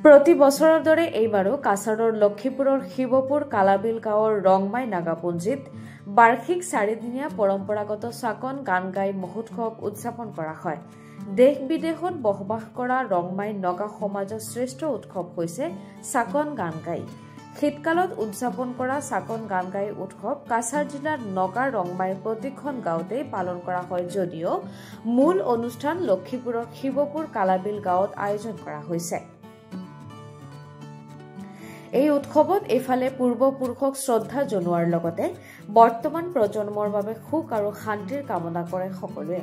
প্ৰতি বছৰৰ দৰে এইবাৰো কাছাৰৰ লক্ষীপুৰৰ শিৱপুৰ কালাবিল গাঁৱৰ ৰংমাই নাগাপুঞ্জীত বাৰ্ষিক 4দিনীয়া পৰম্পৰাগত চাকন গান গাই মহোৎসৱ উদযাপন কৰা হয়। দেশ বিদেশত বসবাস কৰা ৰংমাই নগা সমাজৰ শ্ৰেষ্ঠ উৎসৱ হৈছে চাকন গান গাই। শীতকালত উদযাপন কৰা চাকন গান গাই উৎসৱ কাছাৰ জিলাৰ নগা ৰংমাইৰ প্ৰতিখন গাঁৱতেই পালন কৰা হয় যদিও মূল অনুষ্ঠান লক্ষীপুৰৰ শিৱপুৰ কালাবিল গাঁৱত আয়োজন কৰা হৈছে। এই উৎসৱত এফালে পূৰ্বপুৰুষক শ্ৰদ্ধা জনোৱাৰ লগতে বৰ্তমান প্ৰজন্মৰ বাবে সুখ আৰু শান্তিৰ কামনা কৰে সকলোৱে।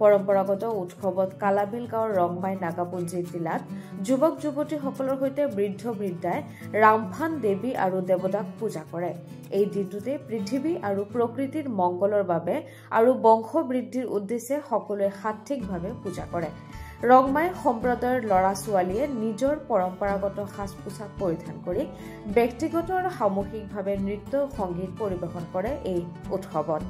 পৰম্পৰাগত উৎসৱত কালাবিল গাঁৱৰ ৰংমাই নাগাপুঞ্জী জিলাত যুৱক যুৱতীসকলৰ সৈতে বৃদ্ধ বৃদ্ধাই ৰামফান দেৱী আৰু দেৱতাক পূজা কৰে। এই দিনটোতে পৃথিৱী আৰু প্ৰকৃতিৰ মংগলৰ বাবে আৰু বংশ বৃদ্ধিৰ উদ্দেশ্যে সকলোৱে সাত্বিকভাৱে পূজা কৰে। ৰংমাই সম্প্ৰদায়ৰ ল'ৰা ছোৱালীয়ে নিজৰ পৰম্পৰাগত সাজ পোছাক পৰিধান কৰি ব্যক্তিগত আৰু সামূহিকভাৱে নৃত্য সংগীত পৰিৱেশন কৰে এই উৎসৱত।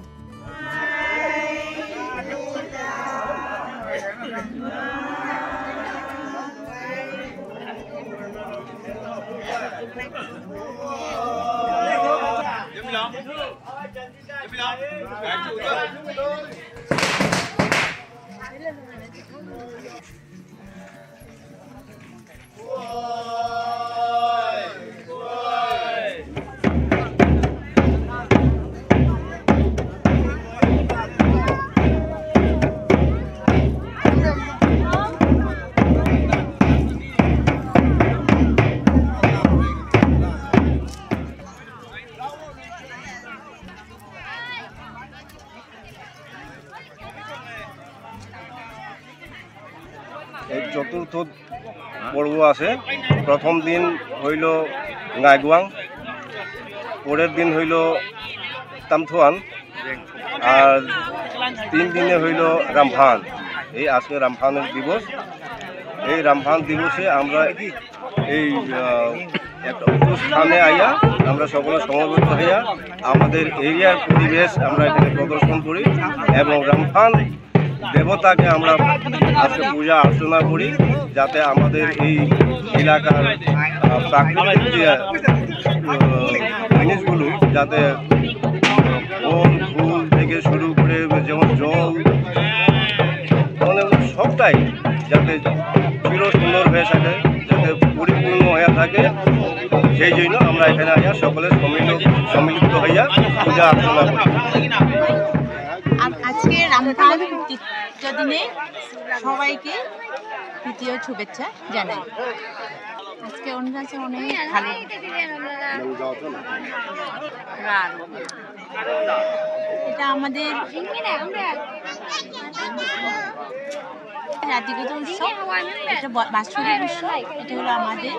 চতুর্থ পর্ব আছে। প্রথম দিন হইল গাইগুয়াং, পরের দিন হইল তামথুয়ান, আর 3 দিনে হইল রামফান। এই আজকে রামফানের দিবস। এই রামফান দিবসে আমরা এই একটা স্থানে আইয়া আমরা সকলে সমবেত হইয়া আমাদের এরিয়ার পরিবেশ আমরা এখানে প্রদর্শন করি এবং রামফান দেবতাকে আমরা আজকে পূজা অর্চনা করি যাতে আমাদের এই এলাকার প্রাকৃতিক যে জিনিসগুলো যাতে ফল ফুল থেকে শুরু করে যেমন জল মানে সবটাই যাতে চির সুন্দর হয়ে থাকে, যাতে পরিপূর্ণ হয়ে থাকে, সেই জন্য আমরা এখানে আইয়া সকলে সম্মিলিত হইয়া পূজা অর্চনা করি। আজকে রামফান তৃতীয় দিনে সবাইকে তৃতীয় শুভেচ্ছা জানাই। আজকে অনুষ্ঠান অনেক ভালো। এটা আমাদের জাতিগত উৎসব, এটা বাৎসরিক উৎসব, এটা হলো আমাদের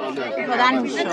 প্রধান উৎসব।